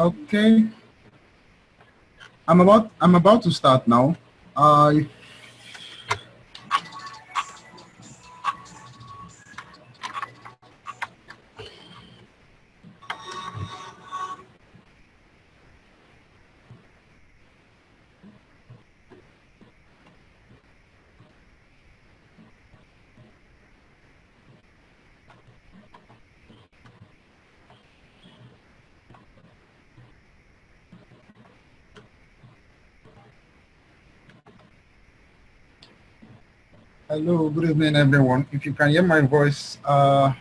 Okay, I'm about to start now. If Hello, good evening, everyone. If you can hear my voice, I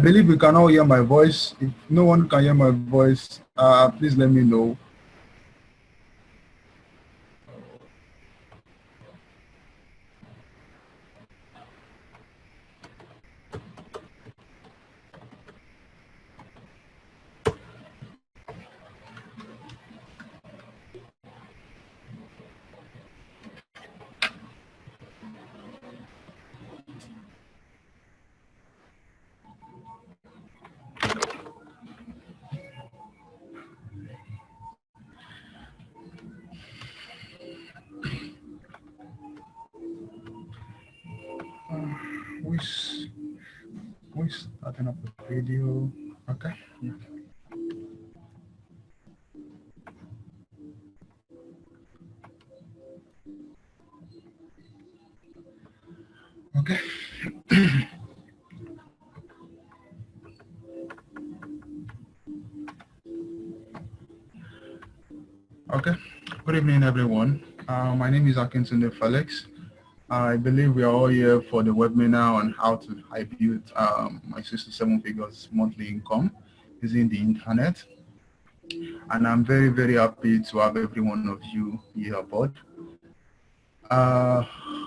believe you can all hear my voice. If no one can hear my voice, please let me know. Who's starting up the video? Okay. Okay. Okay. Good evening, everyone. My name is Akintunde Felix. I believe we are all here for the webinar on how to I build my 67 figures monthly income using the internet. And I'm very, very happy to have every one of you here aboard.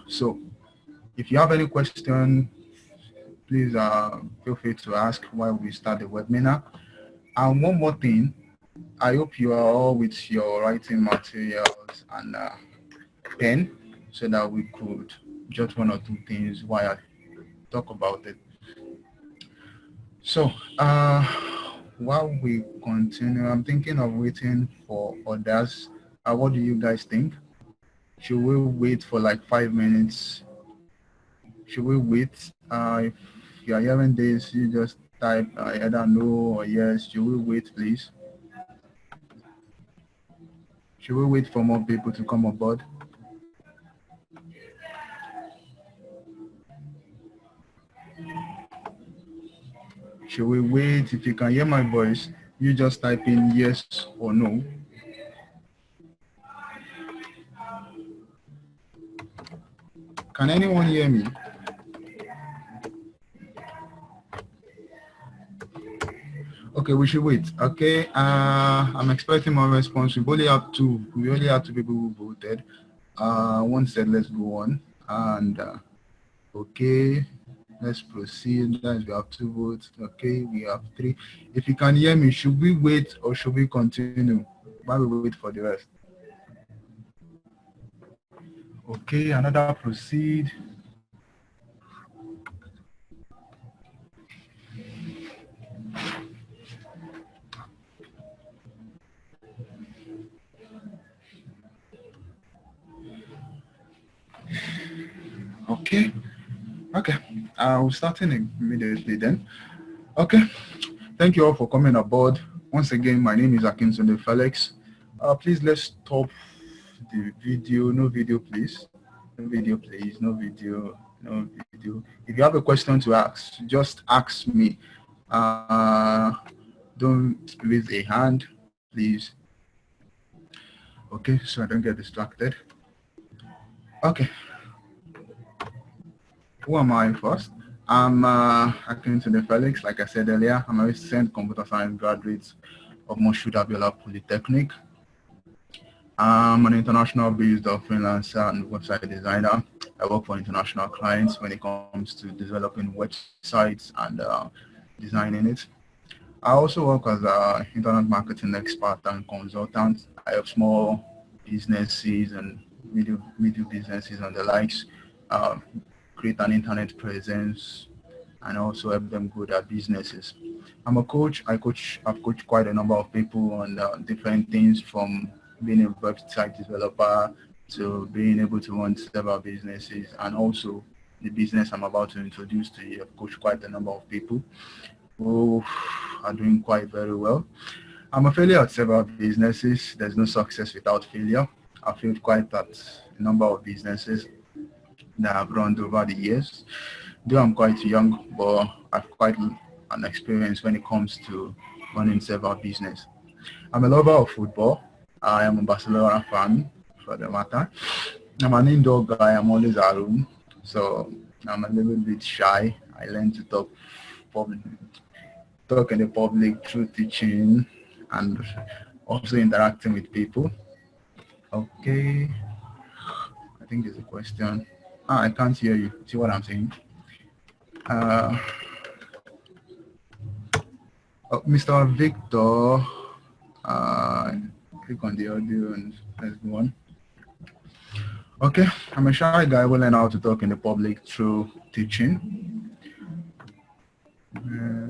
So if you have any question, please feel free to ask while we start the webinar. And one more thing, I hope you are all with your writing materials and pen so that we could jot one or two things while I talk about it. So while we continue, I'm thinking of waiting for others. What do you guys think? Should we wait for like 5 minutes? Should we wait? If you are hearing this, you just type either no or yes. Should we wait, please? Should we wait for more people to come aboard? Should we wait? If you can hear my voice, you just type in yes or no. Can anyone hear me? Okay, we should wait. Okay, I'm expecting more response. We only have two people who voted. One said let's go on, and okay, let's proceed. Guys, we have two votes. Okay, we have three. If you can hear me, should we wait or should we continue while we wait for the rest? Okay, another proceed. Okay, okay. We're starting immediately then. Okay, thank you all for coming aboard. Once again, my name is Akintunde Felix. Please let's stop the video. No video, please. No video, please. No video. No video. If you have a question to ask, just ask me. Don't raise a hand, please. Okay, so I don't get distracted. Okay. Who am I first? I'm Akintunde Felix. Like I said earlier, I'm a recent computer science graduate of Moshood Abiola Polytechnic. I'm an international based freelancer and website designer. I work for international clients when it comes to developing websites and designing it. I also work as an internet marketing expert and consultant. I have small businesses and medium businesses and the likes, uh, create an internet presence, and also help them grow their businesses. I'm a coach. I've coached quite a number of people on different things, from being a website developer to being able to run several businesses, and also the business I'm about to introduce to you. I've coached quite a number of people who are doing quite very well. I'm a failure at several businesses. There's no success without failure. I've failed quite at a number of businesses that I've run over the years. Though I'm quite young, but I've quite an experience when it comes to running several business. I'm a lover of football. I am a Barcelona fan, for the matter. I'm an indoor guy. I'm always at home, so I'm a little bit shy. I learn to public, talk in the public through teaching and also interacting with people. Okay, I think there's a question. I can't hear you. See what I'm saying? Uh, Mr. Victor, uh, click on the audio and let's go on. Okay, I'm a shy guy who learn how to talk in the public through teaching. Uh,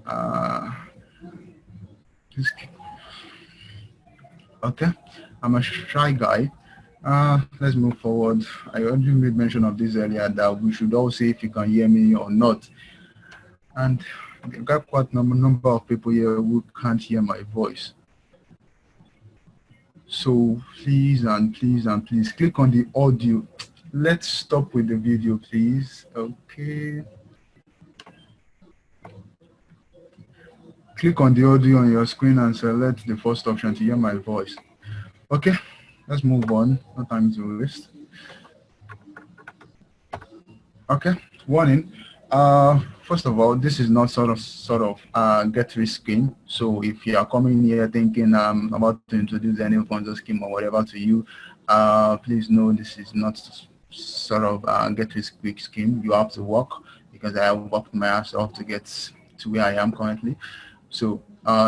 uh, okay, I'm a shy guy. Let's move forward. I already made mention of this earlier that we should all see if you can hear me or not. And we've got quite a number of people here who can't hear my voice. So please and please and please click on the audio. Let's stop with the video, please. Okay. Click on the audio on your screen and select the first option to hear my voice. Okay, let's move on. No time to waste. Okay, warning. First of all, this is not sort of get rich scheme. So if you are coming here thinking about to introduce any Ponzi scheme or whatever to you, please know this is not sort of get rich quick scheme. You have to work, because I have worked my ass off to get to where I am currently. So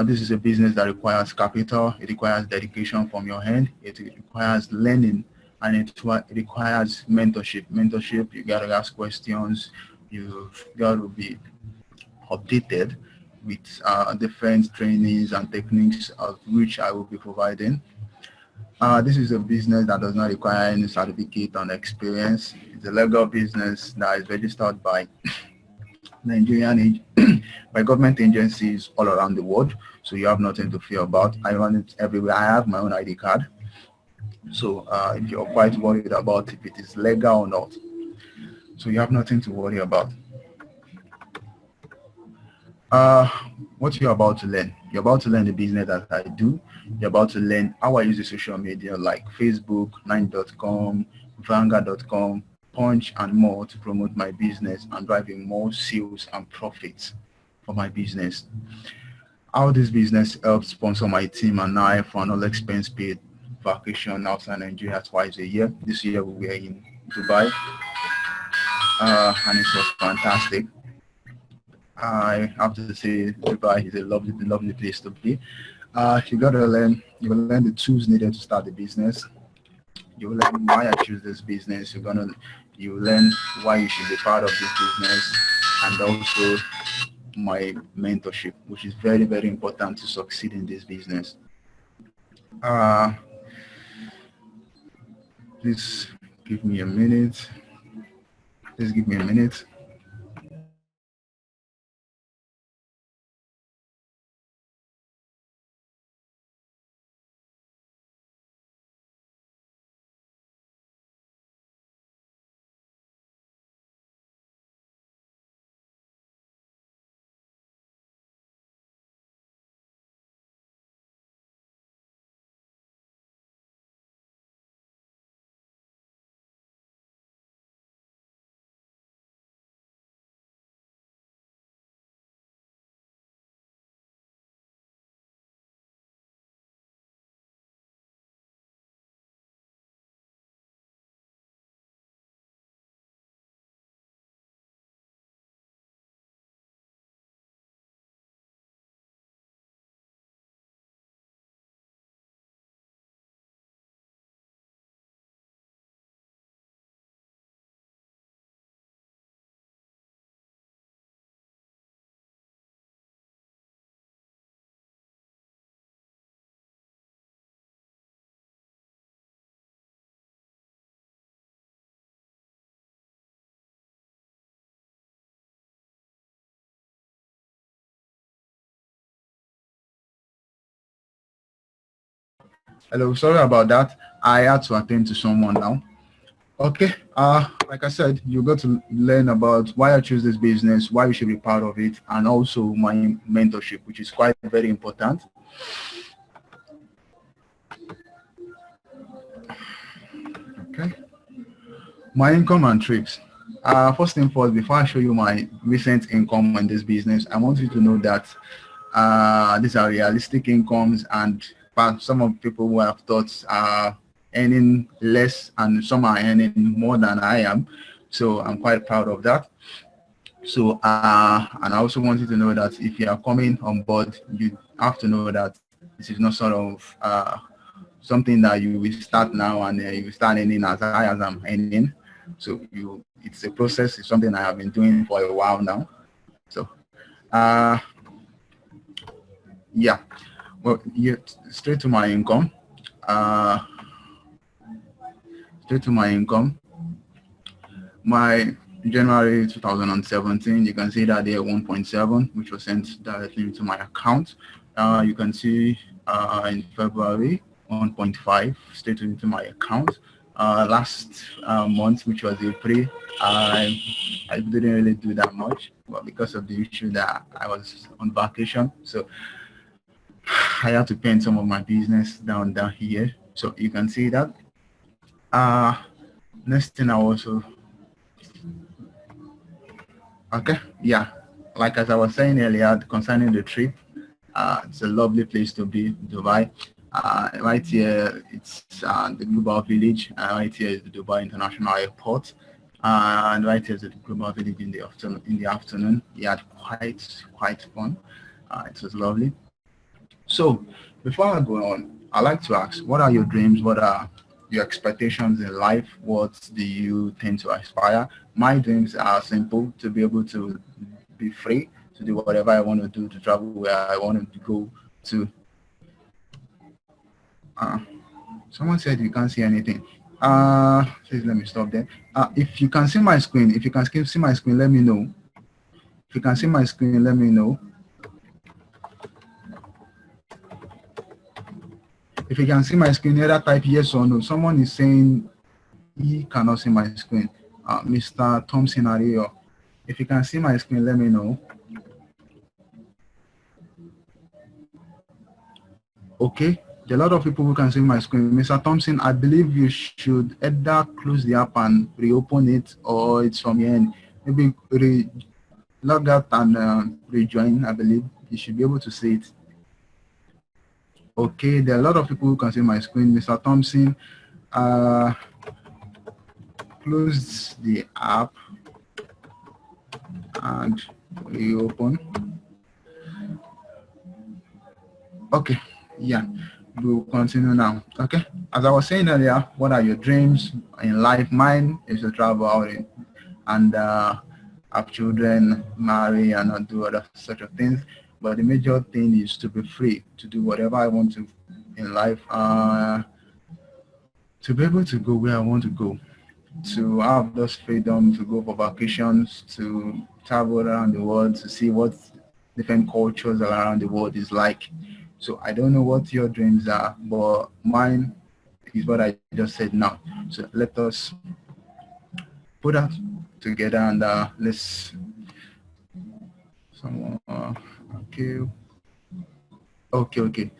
this is a business that requires capital. It requires dedication from your hand. It requires learning, and it requires mentorship. Mentorship, you got to ask questions. You've got to be updated with different trainings and techniques of which I will be providing. This is a business that does not require any certificate and experience. It's a legal business that is registered by Nigerian by government agencies all around the world. So you have nothing to fear about. I run it everywhere. I have my own ID card. So if you're quite worried about if it is legal or not, so you have nothing to worry about. Uh, what you're about to learn? You're about to learn the business that I do. You're about to learn how I use the social media like Facebook, 9.com, Vanguard.com, Punch, and more to promote my business and driving more sales and profits for my business. How this business helps sponsor my team and I for an all expense paid vacation outside Nigeria twice a year. This year we were in Dubai, and it was fantastic. I have to say Dubai is a lovely place to be. You will learn the tools needed to start the business. You will learn why I choose this business. You learn why you should be part of this business, and also my mentorship, which is very important to succeed in this business. Uh, please give me a minute. Please give me a minute. Hello, sorry about that. I had to attend to someone now. Okay. Like I said, you got to learn about why I choose this business, why you should be proud of it, and also my mentorship, which is quite very important. Okay. My income and trips. First thing first, before I show you my recent income in this business, I want you to know that these are realistic incomes, and some of people who have thought are earning less, and some are earning more than I am. So I'm quite proud of that. So, and I also want you to know that if you are coming on board, you have to know that this is not sort of something that you will start now and you will start earning as high as I'm earning. So it's a process. It's something I have been doing for a while now. So, uh, yeah. Well, yeah, straight to my income. Uh, straight to my income. My January 2017, you can see that there 1.7, which was sent directly into my account. You can see in February 1.5 straight into my account. Last month, which was April, I didn't really do that much, but because of the issue that I was on vacation, so I had to pen some of my business down here. So you can see that. Uh, Next thing I also, okay, yeah, like as I was saying earlier concerning the trip, it's a lovely place to be, Dubai. Right here, it's the Global Village. Right here is the Dubai International Airport, and right here is the Global Village in the afternoon. We had quite fun. It was lovely. So, before I go on, I like to ask, what are your dreams? What are your expectations in life? What do you tend to aspire? My dreams are simple: to be able to be free to do whatever I want to do, to travel where I want to go to. Uh, Someone said you can't see anything. Please let me stop there. If you can see my screen, if you can see my screen, let me know. If you can see my screen, let me know. If you can see my screen, either type yes or no. Someone is saying he cannot see my screen. Mr. Thompson Ario. If you can see my screen, let me know. Okay. There are a lot of people who can see my screen. Mr. Thompson, I believe you should either close the app and reopen it, or it's from your end. Maybe log out and rejoin. I believe you should be able to see it. Okay, there are a lot of people who can see my screen. Mr. Thompson, close the app and reopen. Okay, yeah, we'll continue now. Okay, as I was saying earlier, what are your dreams in life? Mine is to travel out and have children, marry, and not do other such of things. But the major thing is to be free to do whatever I want to in life. To be able to go where I want to go, to have those freedom to go for vacations, to travel around the world, to see what different cultures around the world is like. So I don't know what your dreams are, but mine is what I just said now. So let us put that together and let's someone okay. Okay.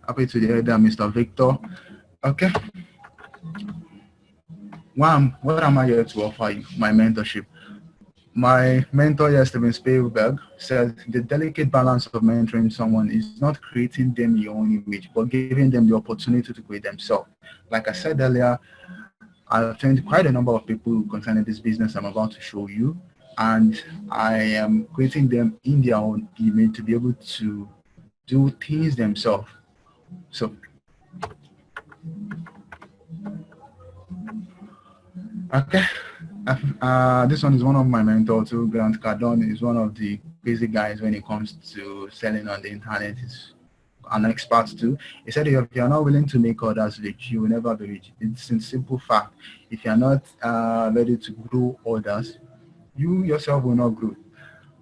Happy to hear that, Mr. Victor. Okay. What am I here to offer you? My mentorship. My mentor, Steven Spielberg, said the delicate balance of mentoring someone is not creating them your own image, but giving them the opportunity to create themselves. Like I said earlier, I've trained quite a number of people concerning this business I'm about to show you, and I am creating them in their own image to be able to do things themselves. So, okay. This one is one of my mentors too. Grant Cardone is one of the crazy guys when it comes to selling on the internet. He's an expert too. He said if you're not willing to make others rich, you will never be rich. It's a simple fact. If you're not ready to grow others, you yourself will not grow.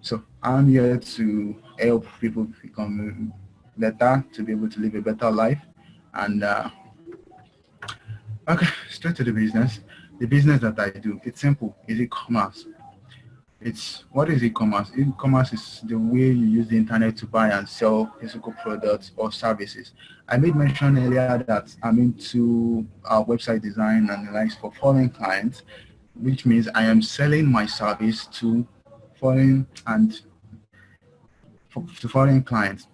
So I'm here to help people become better, to be able to live a better life. And okay, straight to the business. The business that I do, it's simple. It's e-commerce. It's what is e-commerce? E-commerce is the way you use the internet to buy and sell physical products or services. I made mention earlier that I'm into website design and the likes for foreign clients, which means I am selling my service to foreign and to foreign clients.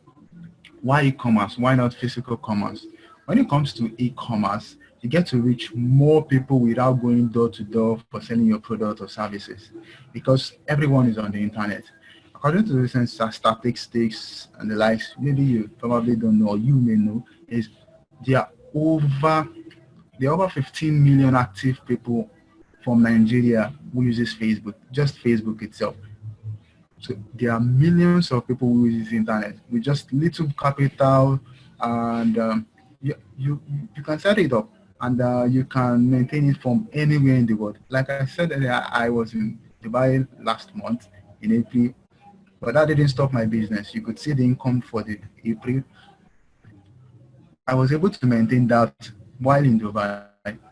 Why e-commerce? Why not physical commerce? When it comes to e-commerce, you get to reach more people without going door to door for selling your product or services because everyone is on the internet. According to recent statistics and the likes, maybe you probably don't know or you may know, is there are over 15 million active people from Nigeria who uses Facebook, just Facebook itself. So there are millions of people who use the internet with just little capital, and you can set it up and you can maintain it from anywhere in the world. Like I said earlier, I was in Dubai last month in April, but that didn't stop my business. You could see the income for the April. I was able to maintain that while in Dubai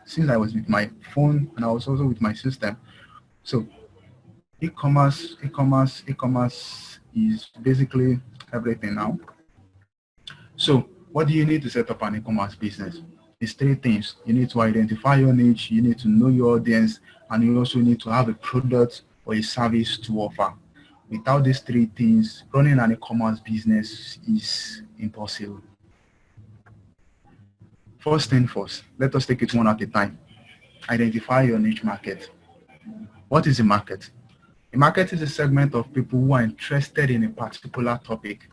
since I was with my phone and I was also with my system. So e-commerce is basically everything now. So what do you need to set up an e-commerce business? It's three things. You need to identify your niche, you need to know your audience, and you also need to have a product or a service to offer. Without these three things, running an e-commerce business is impossible. First thing first, let us take it one at a time. Identify your niche market. What is a market? A market is a segment of people who are interested in a particular topic,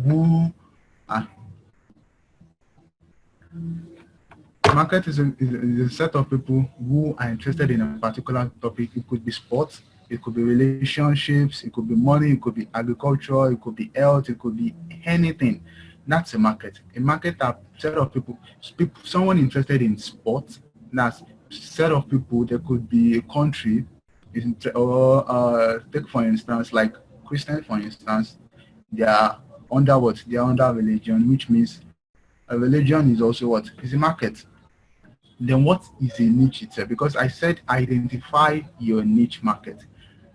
who are market is a set of people who are interested in a particular topic. It could be sports, it could be relationships, it could be money, it could be agriculture, it could be health, it could be anything. That's a market. A market are set of people, someone interested in sports. That's set of people. There could be a country, or take for instance, like Christians, for instance, they are under what? They are under religion, which means a religion is also what? Is a market. Then what is a niche itself? Because I said identify your niche market.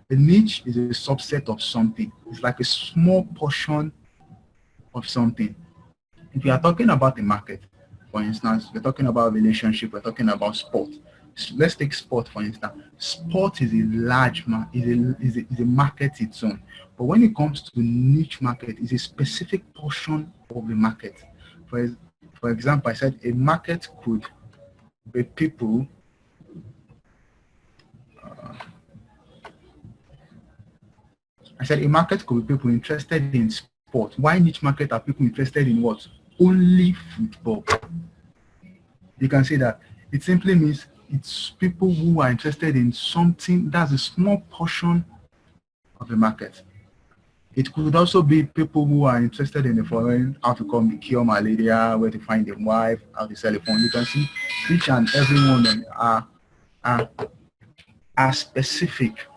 A niche is a subset of something. It's like a small portion of something. If you are talking about a market, for instance, we're talking about relationship, we're talking about sport. So let's take sport for instance. Sport is a large is a market its own. But when it comes to niche market, it's a specific portion of the market. For example, I said a market could be people. I said a market could be people interested in sport. Why niche market are people interested in what? Only football. You can say that it simply means it's people who are interested in something that's a small portion of the market. It could also be people who are interested in the foreign, how to cure malaria, where to find a wife, how to sell a phone. You can see each and every one of them are specific.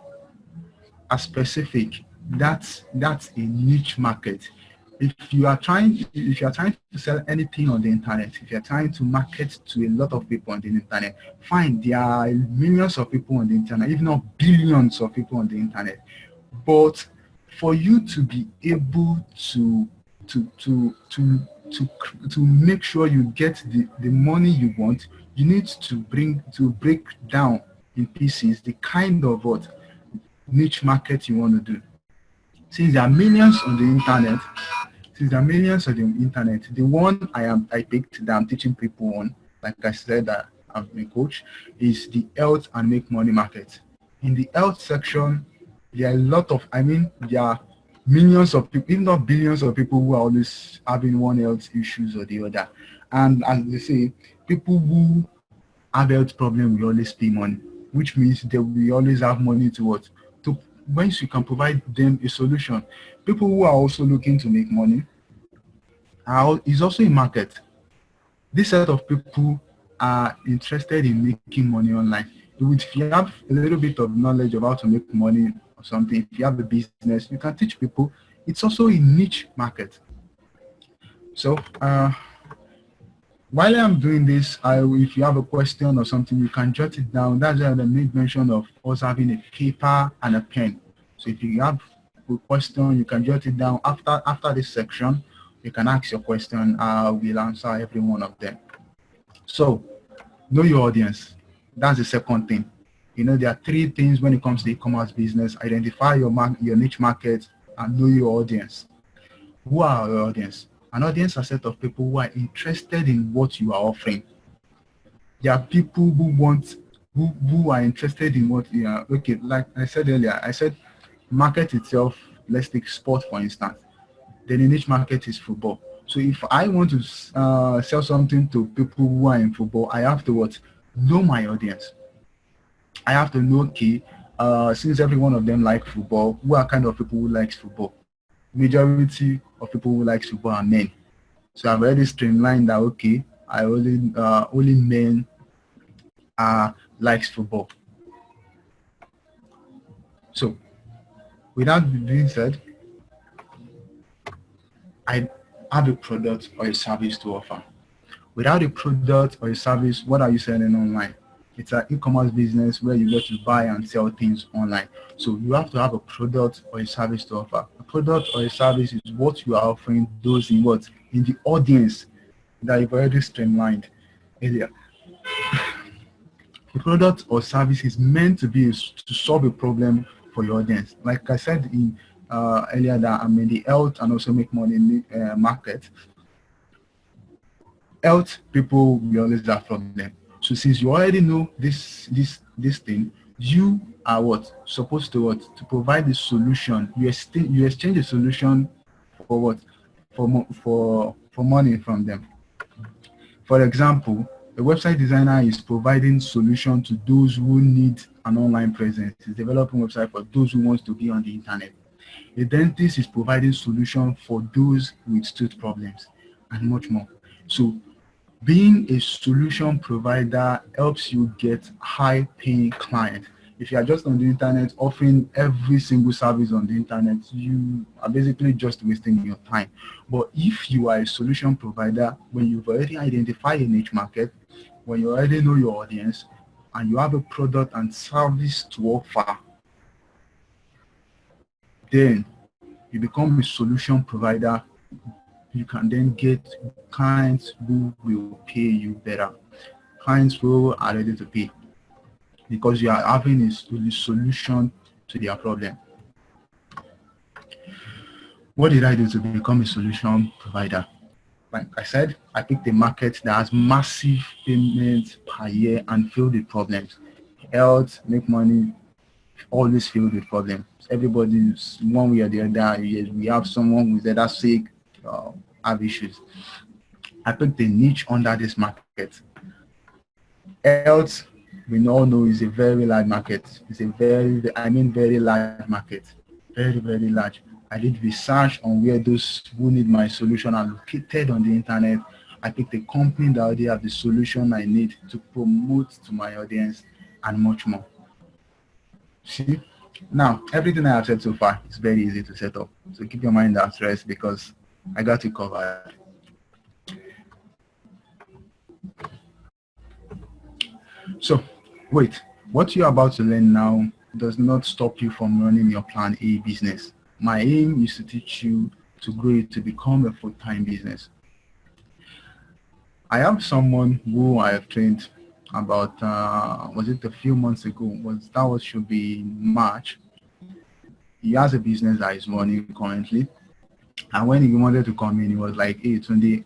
That's a niche market. If you are trying to sell anything on the internet, if you're trying to market to a lot of people on the internet, fine, there are millions of people on the internet, if not billions of people on the internet. But for you to be able to make sure you get the money you want, you need to break down in pieces the kind of what niche market you want to do. Since there are millions on the internet, the one I picked that I'm teaching people on, like I said, that I'm a coach, is the health and make money market. In the health section, there are there are millions of people, if not billions of people, who are always having one health issues or the other. And as they say, people who have health problem will always pay money, which means they will always have money to what? To once you can provide them a solution. People who are also looking to make money is also a market. This set of people are interested in making money online. If you have a little bit of knowledge of how to make money or something, if you have a business, you can teach people. It's also a niche market. So While I'm doing this, if you have a question or something, you can jot it down. That's why I made mention of us having a paper and a pen. So if you have a question, you can jot it down. After this section, you can ask your question. I will answer every one of them. So know your audience. That's the second thing. You know, there are three things when it comes to e-commerce business: identify your niche market and know your audience. Who are your audience? An audience is a set of people who are interested in what you are offering. There are people who are interested in what you are. Okay, like I said earlier, I said market itself. Let's take sport for instance. Then the niche market is football. So if I want to sell something to people who are in football, I have to what? Know my audience. I have to know, okay, since every one of them like football, who are kind of people who likes football? Majority of people who like football are men. So I've already streamlined that, okay, I only men likes football. So with that being said, I have a product or a service to offer. Without a product or a service, what are you selling online? It's an e-commerce business where you get to buy and sell things online. So you have to have a product or a service to offer. A product or a service is what you are offering those in what? In the audience that you've already streamlined earlier. The product or service is meant to be to solve a problem for your audience. Like I said in earlier that I'm in the health and also make money in the market. Health people will always have problem. So since you already know this thing, you are what supposed to what to provide the solution. You exchange the solution for what for money from them. For example, a website designer is providing solution to those who need an online presence. He's developing website for those who wants to be on the internet. A dentist is providing solution for those with tooth problems and much more. So being a solution provider helps you get high paying clients. If you are just on the internet offering every single service on the internet, you are basically just wasting your time. But if you are a solution provider, when you've already identified a niche market, when you already know your audience, and you have a product and service to offer, then you become a solution provider. You can then get clients who will pay you better, clients who are ready to pay because you are having a solution to their problem. What did I do to become a solution provider? Like I said, I picked a market that has massive payments per year and filled with problems. Health, make money, always filled with problems. Everybody's one way or the other. We have someone who's either sick, have issues. I picked a niche under this market. Health, we all know, is a very large market. It's a very large market. Very, very large. I did research on where those who need my solution are located on the internet. I picked a company that already have the solution I need to promote to my audience and much more. See? Now, everything I have said so far is very easy to set up. So keep your mind at rest because I got you covered. So, wait, what you're about to learn now does not stop you from running your plan A business. My aim is to teach you to grow it to become a full-time business. I have someone who I have trained about, was it a few months ago? Should be March. He has a business that is running currently. And when he wanted to come in, he was like, hey, Tunde,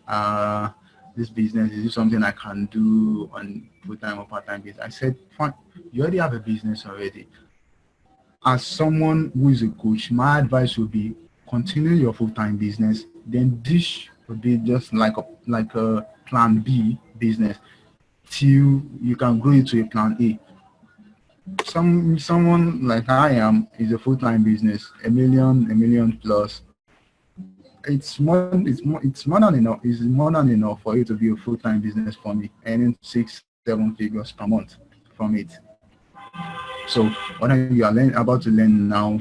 this business, is this something I can do on full-time or part-time basis? I said, fine, you already have a business already. As someone who is a coach, my advice would be continue your full-time business. Then this would be just like a plan B business till you can grow it to a plan A. Someone like I am is a full-time business, a million plus. It's more than enough. It's more than enough for it to be a full-time business for me, earning 6-7 figures per month from it. So what you are about to learn now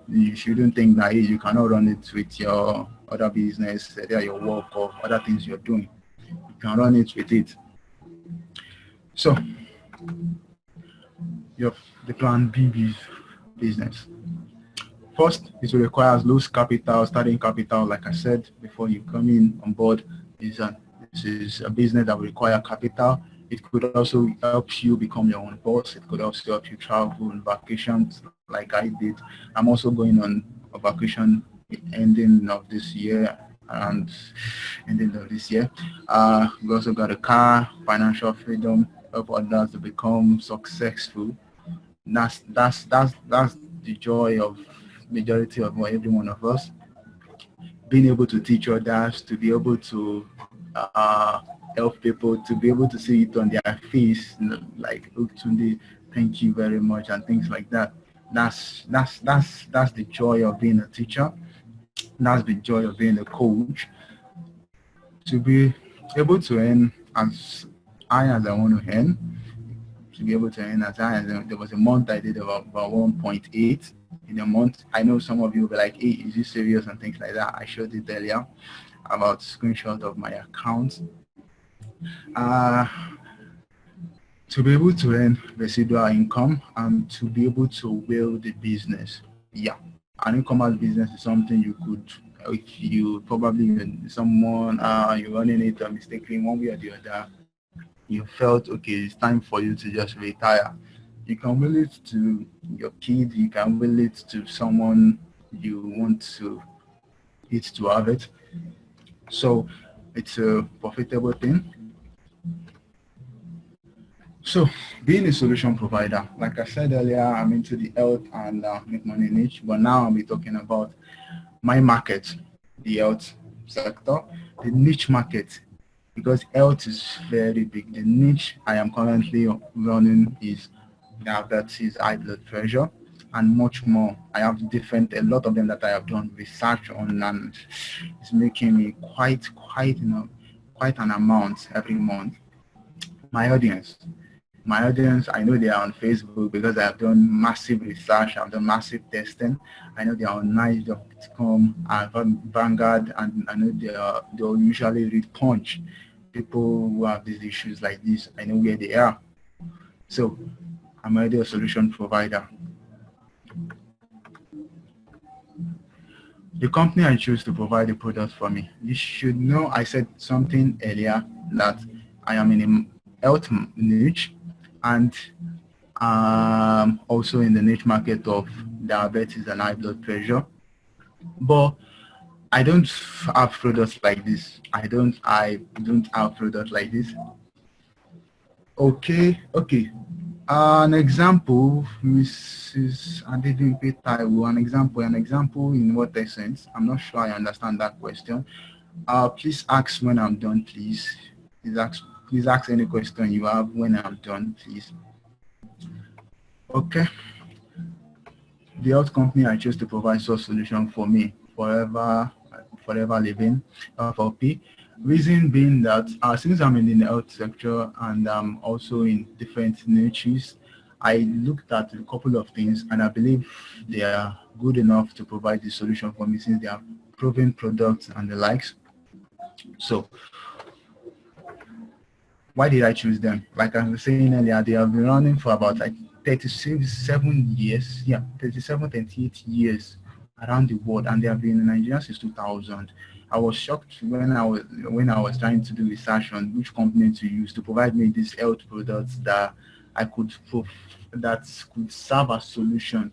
you shouldn't think that hey, you cannot run it with your other business, either your work or other things you're doing. can run it with it. So your the plan B business. First, it will require low capital, starting capital. Like I said before, you come in on board. This is a business that will require capital. It could also help you become your own boss. It could also help you travel on vacations, like I did. I'm also going on a vacation ending of this year and ending of this year. We also got a car, financial freedom, help others to become successful. That's the joy of majority of every one of us, being able to teach others, to be able to help people, to be able to see it on their face, like Akintunde, thank you very much, and things like that. That's the joy of being a teacher. That's the joy of being a coach. To be able to earn as high as I want to earn, to be able to earn as high as there was a month I did about 1.8 in a month. I know some of you will be like, hey, is this serious and things like that. I showed it earlier about screenshot of my account. To be able to earn residual income and to be able to build the business. Yeah, an e-commerce business is something you could, if you probably someone you're running it mistakenly one way or the other, you felt okay, it's time for you to just retire. You can will it to your kid, you can will it to someone you want to it to have it. So it's a profitable thing. So being a solution provider, like I said earlier, I'm into the health and make money niche, but now I'll be talking about my market, the health sector, the niche market, because health is very big. The niche I am currently running is diabetes, high blood pressure, and much more. I have a lot of them that I have done research on, and it's making me quite an amount every month. My audience, I know they are on Facebook because I have done massive research, I've done massive testing. I know they are on nice.com, Vanguard, and I know they'll usually read Punch. People who have these issues like this, I know where they are. So I'm already a solution provider. The company I choose to provide the product for me, you should know I said something earlier that I am in a health niche and also in the niche market of diabetes and high blood pressure. But I don't have products like this. I don't have products like this. Okay. An example, Mrs. Adedimpe Taiwo, an example in what essence? I'm not sure I understand that question. Please ask when I'm done, please. Please ask any question you have when I'm done, please. Okay. The health company I chose to provide such solution for me, forever living, FLP. Reason being that since I'm in the health sector and I'm also in different niches, I looked at a couple of things and I believe they are good enough to provide the solution for me since they are proven products and the likes. So why did I choose them? Like I was saying earlier, they have been running for about like 37 years. Yeah, 38 years around the world, and they have been in Nigeria since 2000. I was shocked when I was trying to do research on which company to use to provide me these health products that that could serve as solution.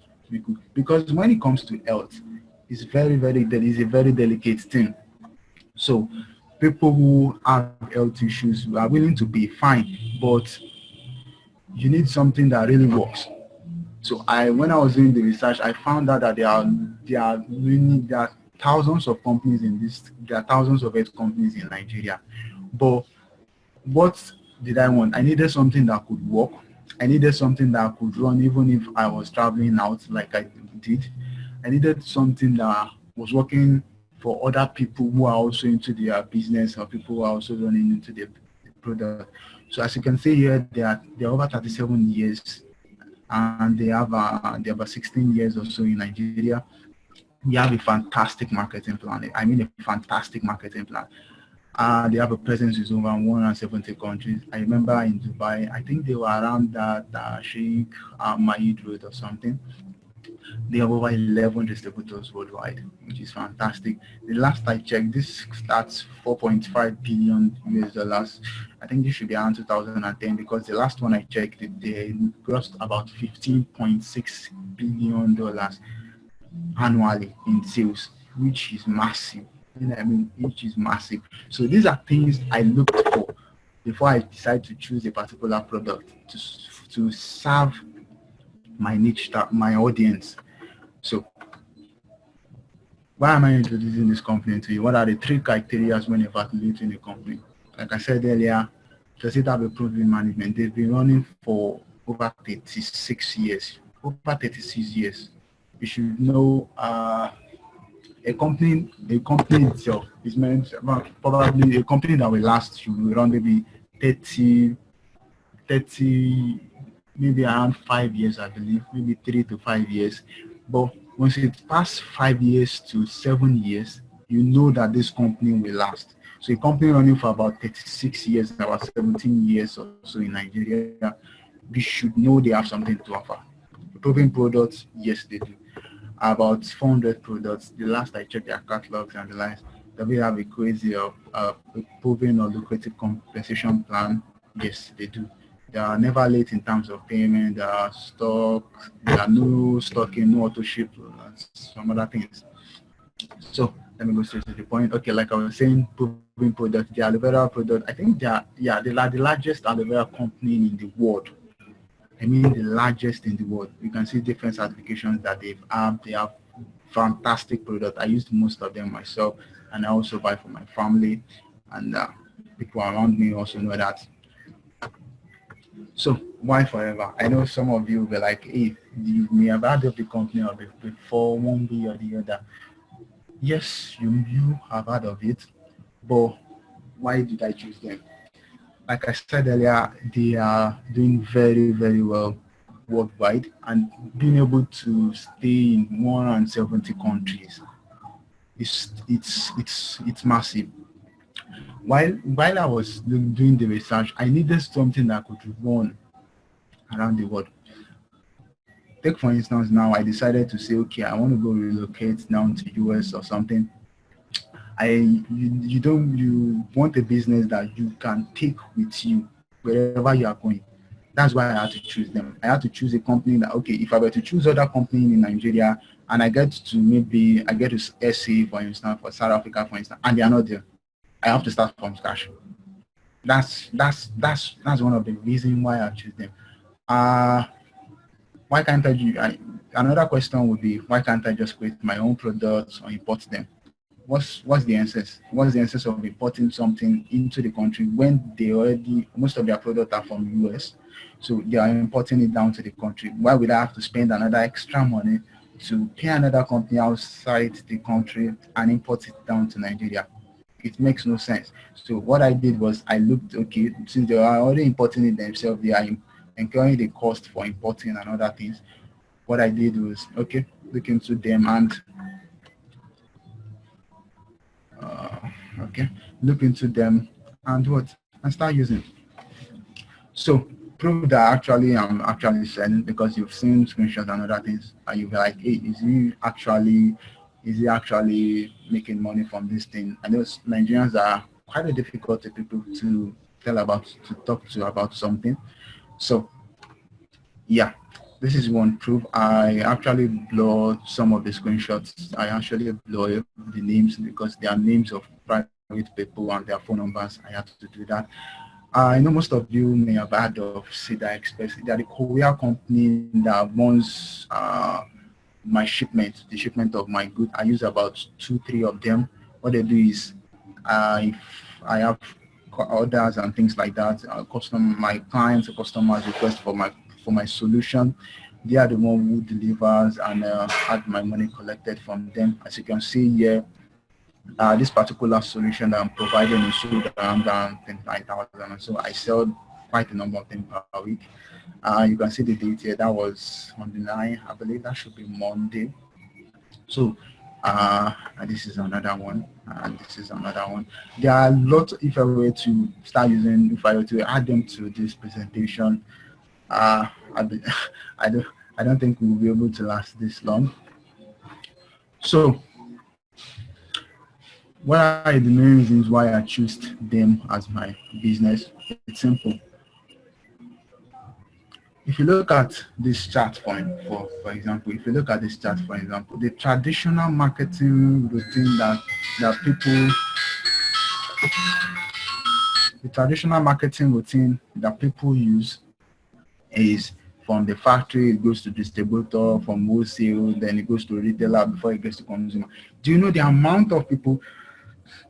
Because when it comes to health, it's a very delicate thing. So people who have health issues are willing to pay fine, but you need something that really works. So when I was doing the research, I found out that there are thousands of companies there are thousands of health companies in Nigeria. But what did I want? I needed something that could work. I needed something that could run even if I was traveling out like I did. I needed something that was working for other people who are also into their business or people who are also running into the product. So as you can see here, they are over 37 years and they have about 16 years or so in Nigeria. We have a fantastic marketing plan. I mean a fantastic marketing plan. They have a presence in over 170 countries. I remember in Dubai, I think they were around that Sheikh Mayed Road or something. They have over 11 distributors worldwide, which is fantastic. The last I checked, this starts 4.5 billion US dollars. I think this should be around 2010 because the last one I checked, they grossed about 15.6 billion dollars annually in sales, which is massive. I mean, which is massive. So these are things I looked for before I decide to choose a particular product to serve my niche, my audience. So why am I introducing this company to you? What are the three criteria when evaluating a company? Like I said earlier, does it have a proven management? They've been running for over 36 years. Over 36 years. You should know a company itself is meant probably a company that will last you will run maybe 30, maybe around 5 years, I believe, maybe 3 to 5 years. But once it passes 5 years to 7 years, you know that this company will last. So a company running for about 36 years, about 17 years or so in Nigeria, we should know they have something to offer. Proven products, yes, they do. About 400 products. The last I checked their catalogs and the lines, do we have a crazy of a proven or lucrative compensation plan? Yes, they do. They are never late in terms of payment. There are stock. There are no stocking, no auto ship, some other things. So let me go straight to the point. Okay, like I was saying, proven product, the aloe vera product. I think they are, yeah, they are the largest aloe vera company in the world. I mean, the largest in the world. You can see different certifications that they've had. They have fantastic product. I use most of them myself, and I also buy for my family, and people around me also know that. So why forever? I know some of you will be like, hey, you may have heard of the company or before one way or the other. Yes, you have heard of it, but why did I choose them? Like I said earlier, they are doing very, very well worldwide and being able to stay in 170 countries. It's massive. While I was doing the research, I needed something that could run around the world. Take for instance, now I decided to say, okay, I want to go relocate down to US or something. You want a business that you can take with you wherever you are going. That's why I had to choose them. I had to choose a company that, okay, if I were to choose other company in Nigeria and I get to SA, for instance, for South Africa, for instance, and they are not there, I have to start from scratch. That's one of the reasons why I choose them. Why can't another question would be, why can't I just create my own products or import them? What's the essence? What's the essence of importing something into the country when most of their products are from US? So they are importing it down to the country. Why would I have to spend another extra money to pay another company outside the country and import it down to Nigeria? It makes no sense. So what I did was I looked, okay, since they are already importing it themselves, they are incurring the cost for importing and other things. What I did was, okay, look into them and look into them and start using. So prove that actually I'm actually selling, because you've seen screenshots and other things, and you'll be like, hey, is he actually making money from this thing? I know Nigerians are quite a difficult people to talk to about something. So yeah, this is one proof. I actually blur some of the screenshots. I actually blur the names because they are names of private people and their phone numbers. I had to do that. I know most of you may have heard of Cedar Express. They are the courier company that runs my the shipment of my goods. I use about 2-3 of them. What they do is, if I have orders and things like that, my clients or customers request for my solution, they are the one who delivers and had my money collected from them. As you can see here, this particular solution that I'm providing is sold around 29,000, and so I sell quite a number of them per week. You can see the date here. That was on the 9th, I believe that should be Monday. So And this is another one, and this is another one. There are lots. If I were to start using, if I were to add them to this presentation, I, be, I don't, I don't think we'll be able to last this long. So, what are the main reasons why I choose them as my business? It's simple. If you look at this chart point, for example, if you look at this chart, for example, the traditional marketing routine that people, the traditional marketing routine that people use is from the factory, it goes to distributor, from wholesale, then it goes to retailer before it gets to consumer. Do you know the amount of people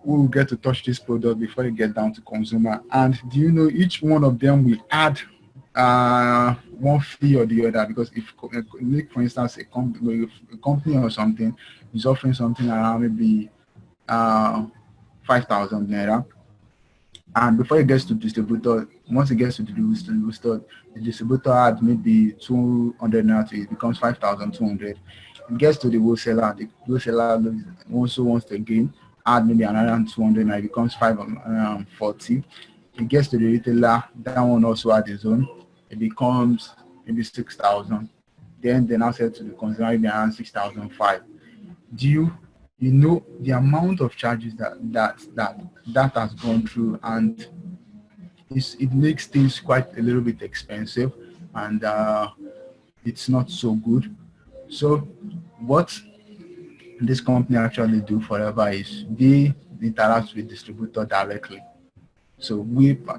who will get to touch this product before it gets down to consumer? And do you know each one of them will add one fee or the other? Because if, for instance, a company or something is offering something around maybe 5,000 naira, and before it gets to distributor, once it gets to the distributor adds maybe 200 naira to it, becomes 5,200. It gets to the wholesaler also wants to again add maybe another 200 naira, it becomes 540. It gets to the retailer, that one also adds his own, it becomes maybe 6,000. Then they now sell to the consumer maybe around 6,005. Do you know the amount of charges that has gone through, and it makes things quite a little bit expensive, and it's not so good. So what this company actually do forever is they interact with distributor directly. So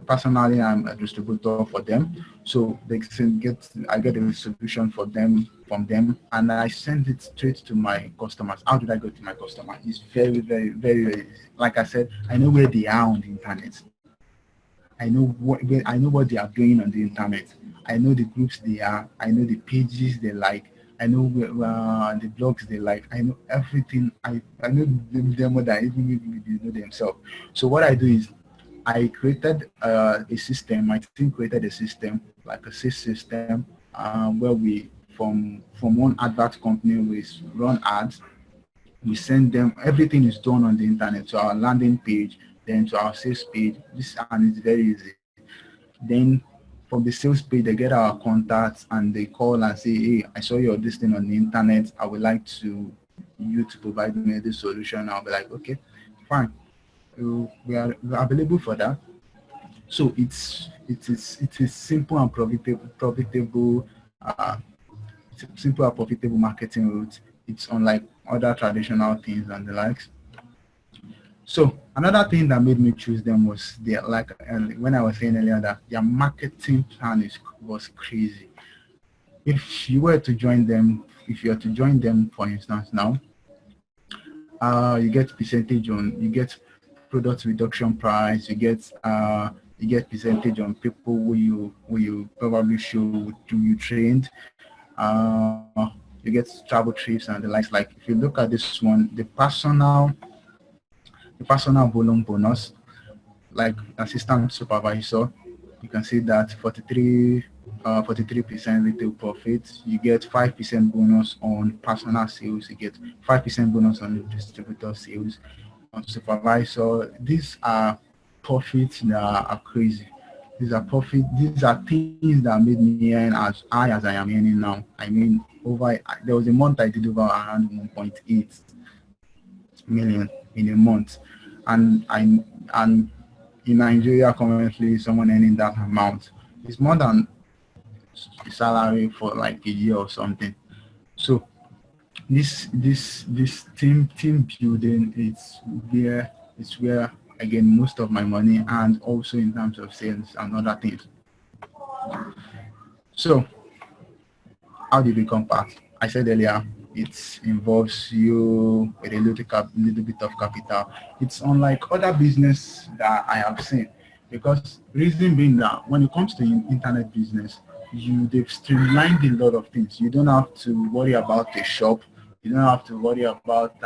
personally, I'm a distributor for them. So I get a solution for them from them, and I send it straight to my customers. How did I go to my customer? It's very, very, very, very easy. Like I said, I know where they are on the internet. I know what they are doing on the internet. I know the groups they are. I know the pages they like. I know the blogs they like. I know everything. I know them more than even they know themselves. So what I do is I created a system. My team created a system, like a sys system, where we from one advert company we run ads. We send them. Everything is done on the internet to our landing page, then to our sales page. And it's very easy. Then from the sales page, they get our contacts and they call and say, "Hey, I saw your this thing on the internet. I would like you to provide me this solution." I'll be like, "Okay, fine. We are available for that." So it is simple and profitable, simple and profitable marketing route. It's unlike other traditional things and the likes. So another thing that made me choose them was when I was saying earlier that their marketing plan was crazy. If you were to join them, if you are to join them, for instance, now, you get you get product reduction price, you get percentage on people who you probably should do you trained, you get travel trips and the likes. Like if you look at this one, the personal volume bonus, like assistant supervisor, you can see that 43% retail profit. You get 5% bonus on personal sales. You get 5% bonus on the distributor sales. On supervisor, these are profits that are crazy. These are things that made me earn as high as I am earning now. I mean, there was a month I did over around 1.8 million in a month, and in Nigeria currently, someone earning that amount is more than the salary for like a year or something. So this team building, it's where I get most of my money, and also in terms of sales and other things. So how do you become part? I said earlier, it involves you with a little bit of capital. It's unlike other business that I have seen, because reason being that when it comes to internet business, they've streamlined a lot of things. You don't have to worry about a shop. You don't have to worry about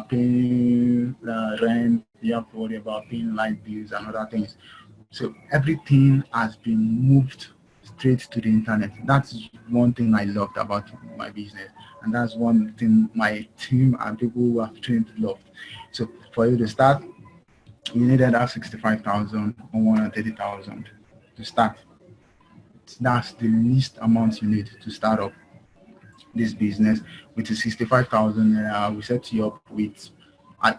paying rent. You have to worry about paying light bills and other things. So everything has been moved straight to the internet. That's one thing I loved about my business, and that's one thing my team and people who have trained loved. So for you to start, you needed that 65,000 or 130,000 to start. That's the least amount you need to start up this business. With the 65,000, we set you up with.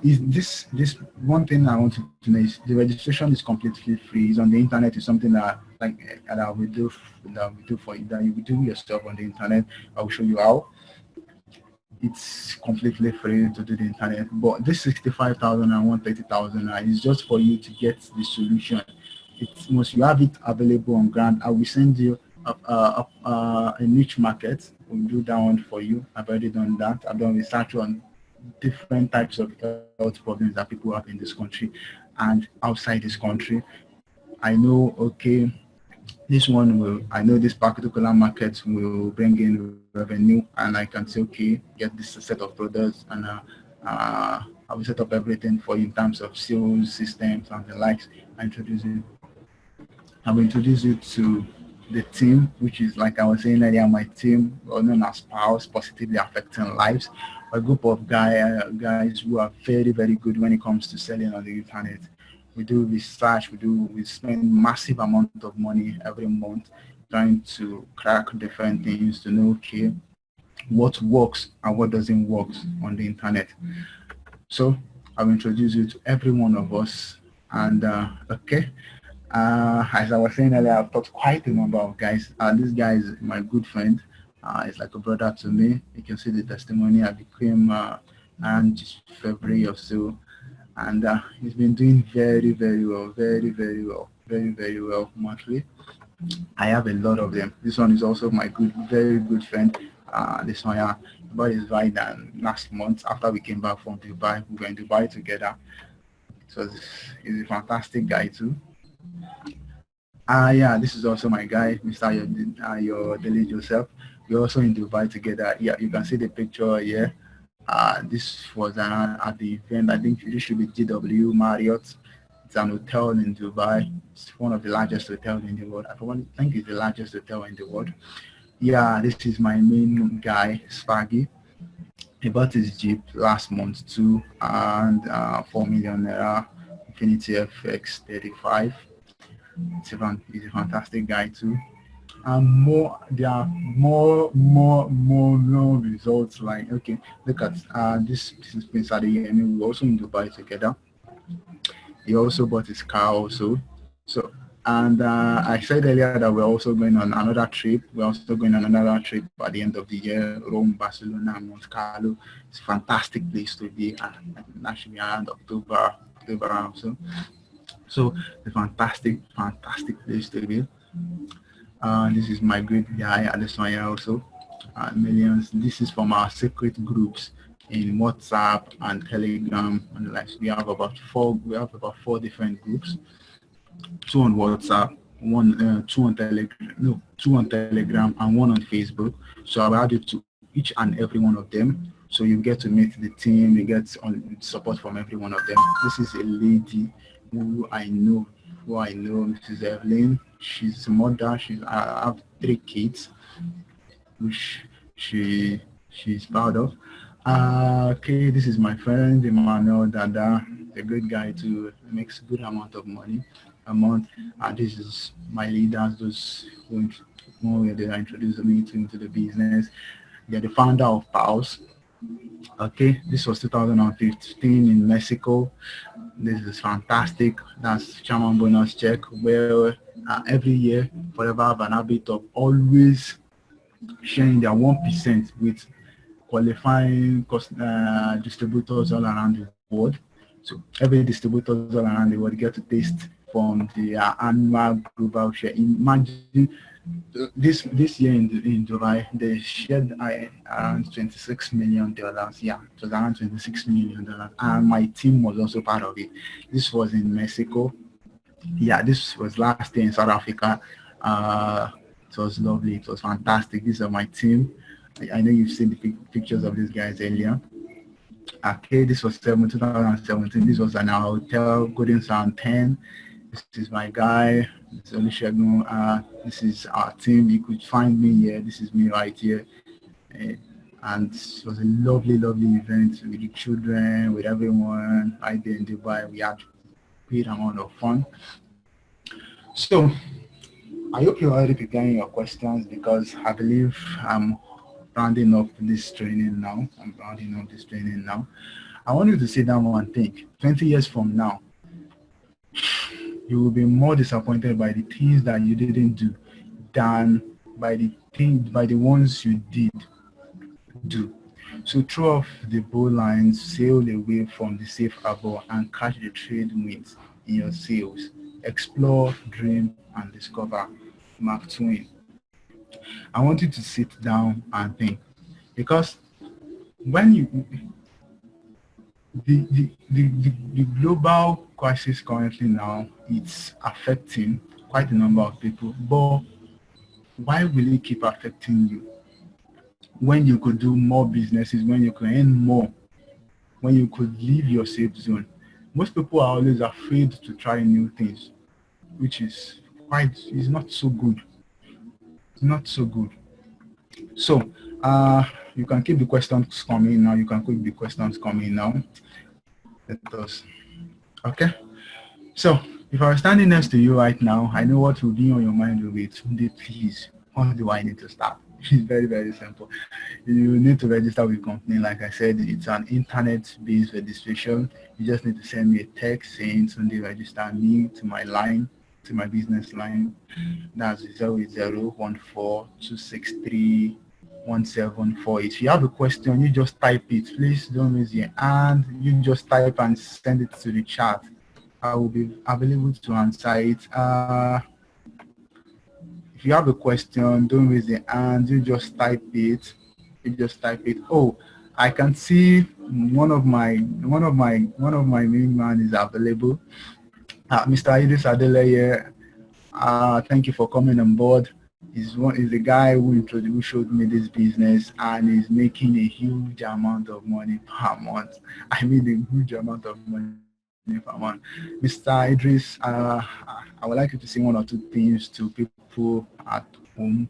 Is this one thing I want to know is the registration is completely free. It's on the internet. It's something that that we do for you, that you will do yourself on the internet. I will show you how. It's completely free to do the internet, but this 65,000 and 130,000 is just for you to get the solution. It's once you have it available on ground, I will send you a niche market. We'll do that one for you. I've already done that. I've done research on different types of health problems that people have in this country and outside this country. I know, okay, this one will, I know this particular market will bring in revenue, and I can say, okay, get this set of products, and I will set up everything for you in terms of sales systems and the likes. I will introduce you to the team, which is, like I was saying earlier, my team, known as POWs, Positively Affecting Lives, a group of guys who are very, very good when it comes to selling on the internet. We do research, we spend massive amount of money every month trying to crack different things to know, okay, what works and what doesn't work on the internet. So I will introduce you to every one of us. And okay, as I was saying earlier, I've taught quite a number of guys. This guy is my good friend. He's like a brother to me. You can see the testimony. I became around February or so. And he's been doing very, very well, very, very well, very, very well monthly. I have a lot of them. This one is also my very good friend. This one, yeah, about his ride last month after we came back from Dubai. We were in Dubai together. So he's a fantastic guy too. Yeah, this is also my guy, Mr. Your Delete Joseph. We're also in Dubai together. Yeah, you can see the picture here. This was at the event. I think this should be GW Marriott. It's an hotel in Dubai. It's one of the largest hotels in the world. I think it's the largest hotel in the world. Yeah, this is my main guy, Spaggy. He bought his Jeep last month too, and 4 million naira Infinity FX 35. He's a fantastic guy too. And there are more results. Like, okay, look at this is Prince Adeyemi. We're also in Dubai together. He also bought his car also. So, and I said earlier that we're also going on another trip. We're also going on another trip by the end of the year. Rome, Barcelona, and Monte Carlo. It's a fantastic place to be, and that should be around October also. So it's a fantastic place to be. This is my great guy, Adesanya also. Millions. This is from our secret groups in WhatsApp and Telegram and the likes. We have about four different groups. 2 on WhatsApp, two on Telegram, and 1 on Facebook. So I'll add you to each and every one of them. So you get to meet the team, you get support from every one of them. This is a lady who I know, Mrs. Evelyn. She's a mother. I have 3 kids, which she's proud of. Okay, this is my friend Emmanuel Dada, a good guy too. Makes a good amount of money a month. And this is my leaders, those who introduced me into the business. They're the founder of POWs. Okay, this was 2015 in Mexico. This is fantastic. That's Chairman bonus check, where every year Forever have an habit of always sharing their 1% with qualifying distributors all around the world. So every distributors all around the world get to taste from the annual global share. Imagine this year in Dubai, they shared around $26 million. Yeah, it was around $26 million, and my team was also part of it. This was in Mexico. Yeah, this was last year in South Africa. It was lovely. It was fantastic. These are my team. I know you've seen the pictures of these guys earlier. Okay, this was 2017. This was in our hotel, Golden Sound 10. this is my guy, this is Olusegun, this is our team. You could find me here. This is me right here. Eh, and it was a lovely, lovely event with the children, with everyone right there in Dubai. We had great amount of fun. So I hope you're already preparing your questions because I believe I'm rounding up this training now. I want you to sit down and think. 20 years from now, you will be more disappointed by the things that you didn't do than by the ones you did do. So throw off the bow lines, sail away from the safe harbor, and catch the trade winds in your sails. Explore, dream, and discover. Mark Twain. I want you to sit down and think, because when you the global crisis currently now, it's affecting quite a number of people, but why will it keep affecting you when you could do more businesses, when you could earn more, when you could leave your safe zone? Most people are always afraid to try new things, which is not so good. It's not so good. So you can keep the questions coming now. Let us. Okay. So if I was standing next to you right now, I know what will be on your mind will be, Tunde, please, how do I need to start? It's very, very simple. You need to register with company. Like I said, it's an internet-based registration. You just need to send me a text saying Tunde, register me to my line, to my business line. That's 080-263-1748. If you have a question, you just type it. Please don't raise your hand. You just type and send it to the chat. I will be available to answer it. If you have a question, don't raise your hand. You just type it. Oh, I can see one of my main man is available. Mr. Idris Adeleye, thank you for coming on board. He's the guy who showed me this business and is making a huge amount of money per month. I mean, a huge amount of money per month. Mr. Idris, I would like you to say one or two things to people at home.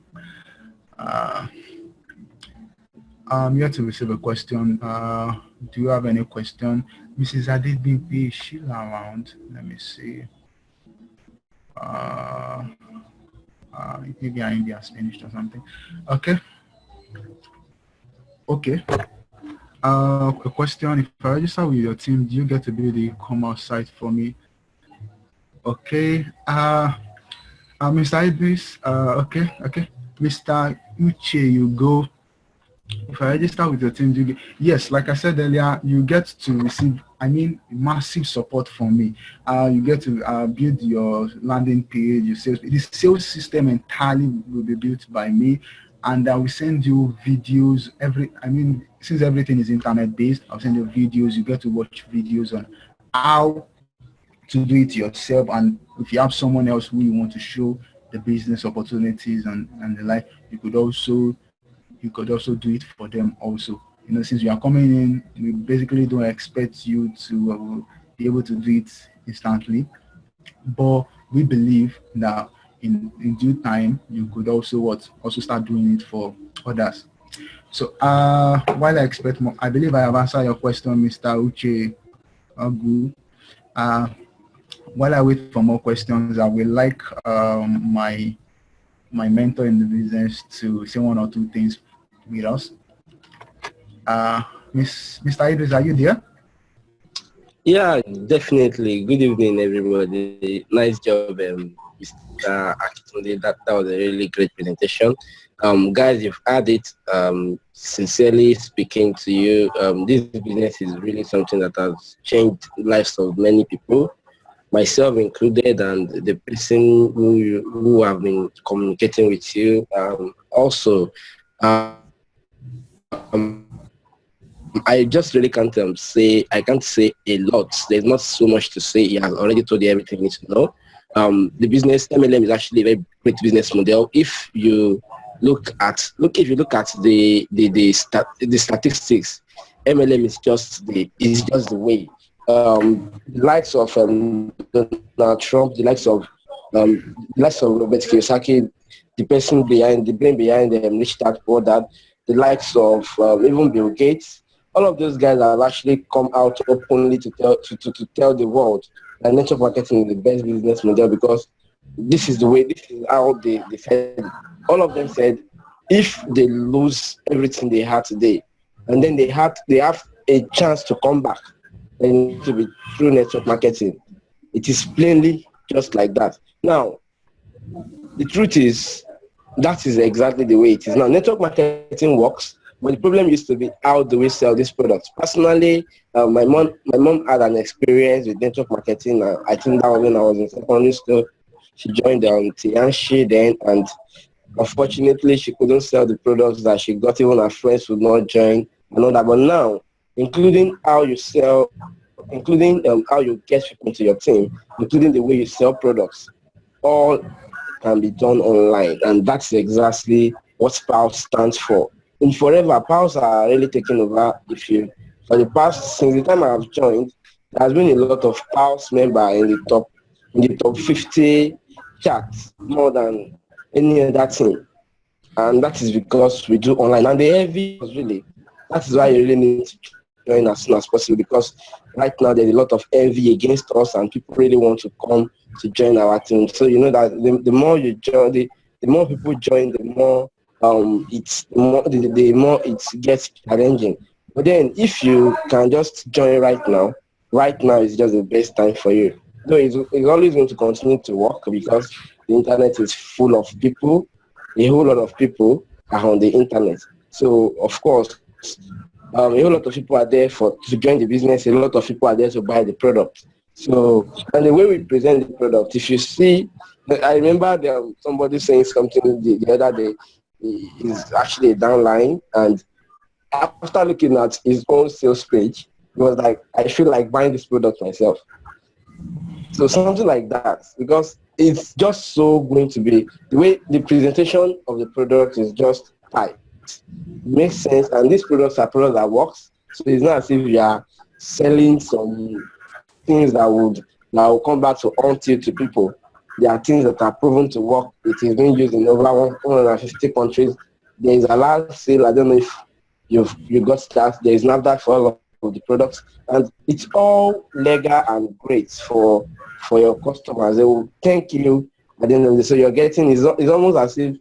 I'm here to receive a question. Do you have any question? Mrs. Adedbimpe, is she around? Let me see. Maybe India has finished or something. Okay. A question: if I register with your team, do you get to build the e-commerce site for me? Okay. Mr. Idris. Okay. Mr. Uche, you go. If I register with your team, yes, like I said earlier, you get to receive, massive support from me. You get to build your landing page, your sales. The sales system entirely will be built by me, and I will send you videos. Since everything is internet based, I'll send you videos. You get to watch videos on how to do it yourself, and if you have someone else who you want to show the business opportunities and the like, you could also do it for them also. Since you are coming in, we basically don't expect you to be able to do it instantly, but we believe that in due time you could also start doing it for others. So while I expect more, I believe I have answered your question, Mr. Uche Agu. While I wait for more questions, I would like my mentor in the business to say one or two things with us. Mr. Idris, are you there? Yeah, definitely. Good evening, everybody. Nice job, Mr. Akintunde. That was a really great presentation. Guys, you've had it. Sincerely speaking to you, this business is really something that has changed the lives of many people, myself included, and the person who have been communicating with you. I just really can't say a lot. There's not so much to say. He has already told you everything you need to know. The business MLM is actually a very great business model. If you look at the statistics, MLM is just the way. the likes of Donald Trump, the likes of Robert Kiyosaki, the person behind, the brain behind Rich Dad Poor Dad, the likes of even Bill Gates. All of those guys have actually come out openly to tell the world that network marketing is the best business model because this is how they said it. All of them said if they lose everything they had today and then they have a chance to come back, then it needs to be through network marketing. It is plainly just like that. Now, the truth is, that is exactly the way it is now. Network marketing works, but the problem used to be how do we sell these products. Personally, my mom had an experience with network marketing. I think that was when I was in secondary school. She joined Tianshi then, and unfortunately, she couldn't sell the products that she got. Even her friends would not join and all that. But now, including how you sell, including how you get people into your team, including the way you sell products, all can be done online, and that's exactly what PALS stands for. In forever, PALS are really taking over. If you for the past since the time I have joined, there has been a lot of PALS member in the top 50 charts more than any other thing, and that is because we do online and the heavy us really. That is why you really need to join as soon as possible because right now there's a lot of envy against us and people really want to come to join our team. So you know that the more you join, the more people join, the more the more it gets challenging. But then if you can just join right now is just the best time for you. Though it's always going to continue to work because the internet is full of people, a whole lot of people are on the internet. So of course, a whole lot of people are there to join the business. A lot of people are there to buy the product. So and the way we present the product, if you see, I remember somebody saying something the other day. Is actually a downline, and after looking at his own sales page, he was like, "I feel like buying this product myself." So something like that, because it's just so going to be the way the presentation of the product is just tight. It makes sense, and these products are products that works. So it's not as if you are selling some things that will come back to haunt you to people. There are things that are proven to work. It is being used in over 150 countries. There is a large sale. I don't know if you got that. There is NAFDAC for all of the products, and it's all legal and great for your customers. They will thank you at the end of the day. So you're getting it's almost as if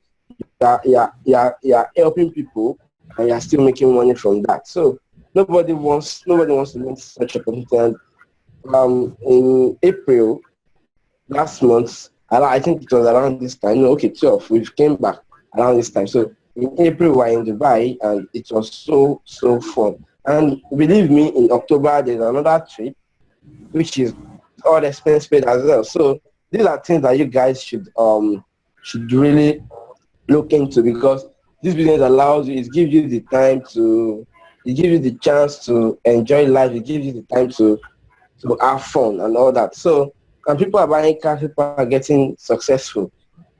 you are helping people and you're still making money from that. So nobody wants to miss such opportunity. And in April last month, I think it was around this time. No, okay, 12. We came back around this time. So in April, we were in Dubai, and it was so fun. And believe me, in October there's another trip, which is all expense paid as well. So these are things that you guys should really look into because this business allows you. It gives you the time to. It gives you the chance to enjoy life. It gives you the time to have fun and all that. So, and people are buying cars, people are getting successful.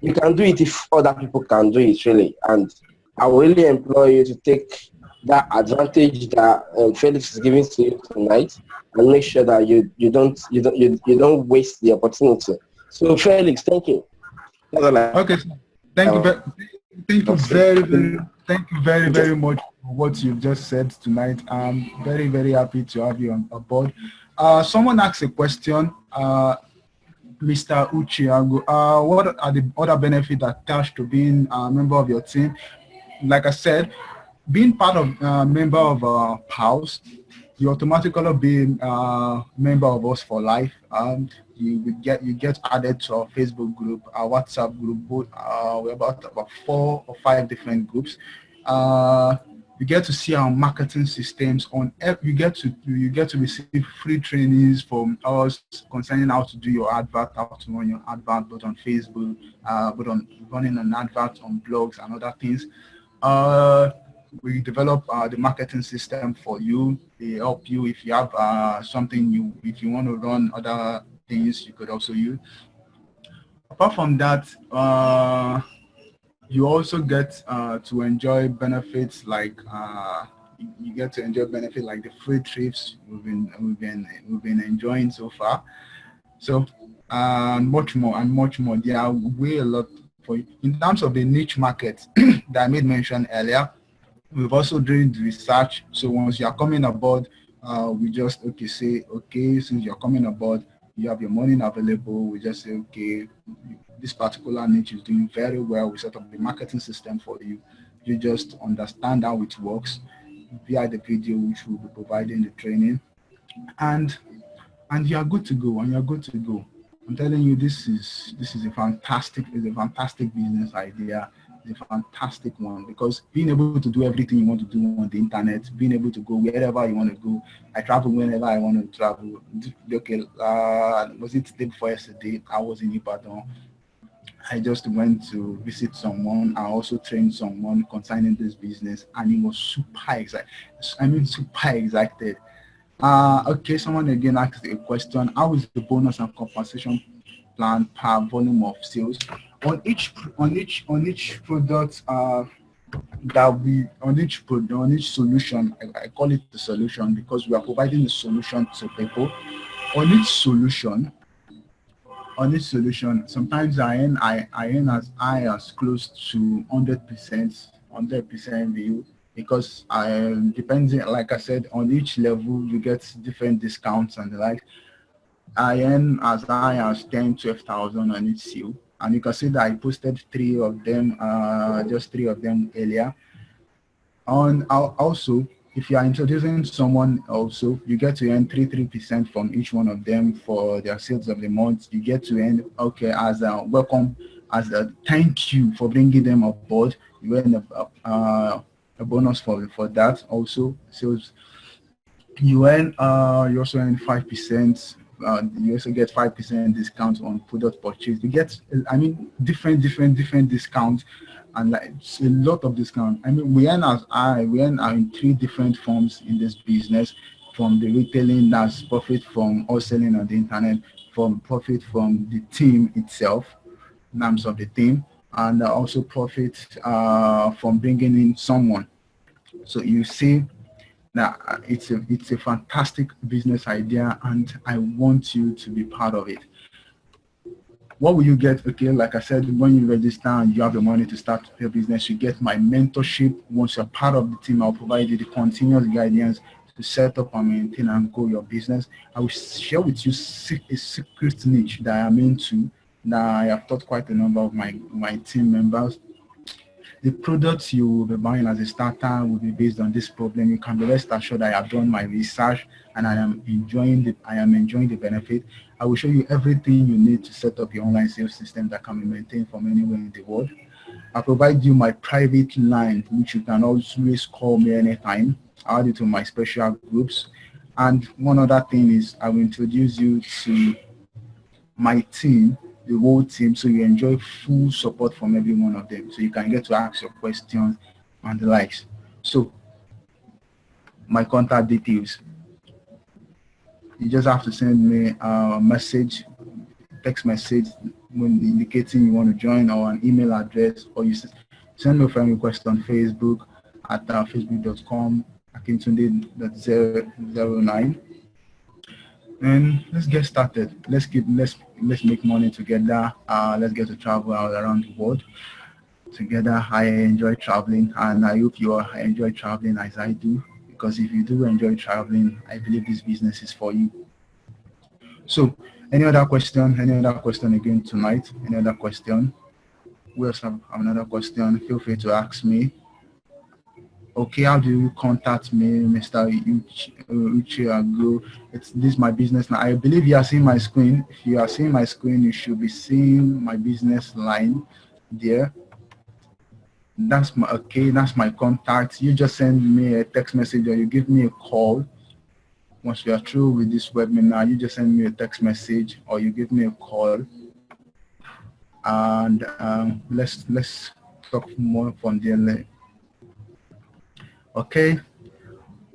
You can do it if other people can do it, really. And I will really employ you to take that advantage that Felix is giving to you tonight, and make sure that you don't waste the opportunity. So, Felix, thank you. That's all I Okay, sir. Thank you, have thank you to say. thank you very, Just very much for what you've just said tonight. I'm very, very happy to have you on board. Someone asked a question, Mr. Uchiago. What are the other benefits attached to being a member of your team? Like I said, being part of member of house, you automatically be member of us for life. You get added to our Facebook group, our WhatsApp group. We're about 4 or 5 different groups. You get to see our marketing systems you get to receive free trainings from us concerning how to do your advert, how to run your advert, both on Facebook, but on running an advert on blogs and other things. Uh, we develop the marketing system for you. They help you if you have if you want to run other things, you could also use. Apart from that, you also get to enjoy benefits like you get to enjoy benefit like the free trips we've been enjoying so far. So much more and much more. There are way a lot for you. In terms of the niche market that I made mention earlier, we've also doing the research. So once you are coming aboard, we just say okay, since you're coming aboard, you have your money available. We just say okay, this particular niche is doing very well. We set up the marketing system for you. You just understand how it works via the video, which we'll be providing the training, and you are good to go. And you're good to go. I'm telling you, this is a fantastic business idea. It's a fantastic one, because being able to do everything you want to do on the internet, being able to go wherever you want to go. I travel whenever I want to travel. Okay, was it the day before yesterday? I was in Ibadan. I just went to visit someone. I also trained someone concerning this business, and he was super excited. Super excited. Okay, someone again asked a question. How is the bonus and compensation plan per volume of sales on each product on each solution? I call it the solution because we are providing the solution to people. On each solution, sometimes I earn as high as close to 100% view, because depending, like I said, on each level you get different discounts and the like. I earn as high as 10,000-12,000 on each sale, and you can see that I posted three of them earlier. Also, if you are introducing someone, also you get to earn 3% from each one of them for their sales of the month. You get to earn, as a welcome, as a thank you for bringing them aboard. You earn a bonus for that. Also, sales, you also earn 5%. You also get 5% discount on product purchase. You get, different discounts, and like it's a lot of discount. We earn in three different forms in this business: from the retailing, that's profit from us selling on the internet, from profit from the team itself, names of the team, and also profit from bringing in someone. So you see, now, it's a fantastic business idea, and I want you to be part of it. What will you get? Okay, like I said, when you register and you have the money to start your business, you get my mentorship. Once you're part of the team, I'll provide you the continuous guidance to set up and maintain and grow your business. I will share with you a secret niche that I'm into, that I have taught quite a number of my team members. The products you will be buying as a starter will be based on this problem. You can be rest assured I have done my research, and I am enjoying the benefit. I will show you everything you need to set up your online sales system that can be maintained from anywhere in the world. I'll provide you my private line, which you can always call me anytime. I'll add it to my special groups. And one other thing is, I will introduce you to my team, the whole team, so you enjoy full support from every one of them, so you can get to ask your questions and the likes. So my contact details, you just have to send me a message, text message, when indicating you want to join, or an email address, or you send me a friend request on Facebook at facebook.com Akintunde.09. And let's get started. Let's make money together. Let's get to travel all around the world together. I enjoy traveling, and I hope you enjoy traveling as I do, because if you do enjoy traveling, I believe this business is for you. So, any other question? Any other question again tonight? Any other question? We also have another question. Feel free to ask me. Okay, how do you contact me, Mr. Uchiago? This is my business line. I believe you are seeing my screen. If you are seeing my screen, you should be seeing my business line there. That's my contact. You just send me a text message, or you give me a call. Once you are through with this webinar, you just send me a text message, or you give me a call, and let's talk more from there. Okay.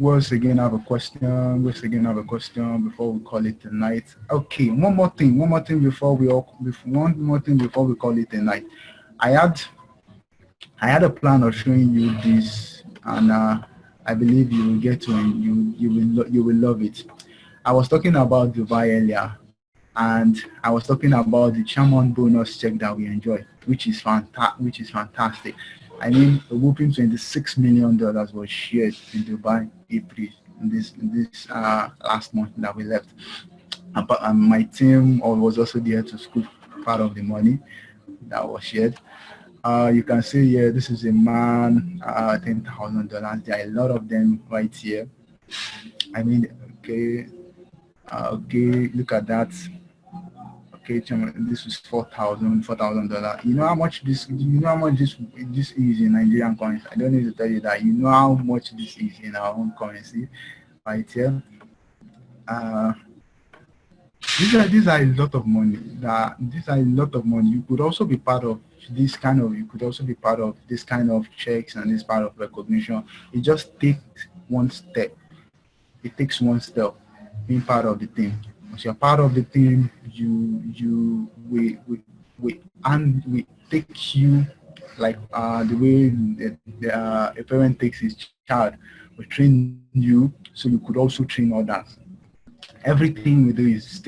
Once again, I have a question before we call it a night. Okay, one more thing before we call it a night. I had a plan of showing you this, and I I believe you will get to and you will love it. I was talking about Dubai earlier, and I was talking about the chairman bonus check that we enjoy, which is fantastic. I mean, a whooping $26 million was shared in Dubai April in this last month that we left. And my team was also there to scoop part of the money that was shared. You can see here, this is a man, $10,000. There are a lot of them right here. I mean, okay, okay, look at that. Okay, this is $4,000. You know how much this is in Nigerian currency. I don't need to tell you that. You know how much this is in our own currency, right here. Uh, these are a lot of money. These are a lot of money. You could also be part of this kind of. You could also be part of this kind of checks and this part of recognition. It just takes one step. It takes one step being part of the team. Once you're part of the team, we take you like the way a parent takes his child. We train you so you could also train others. Everything we do is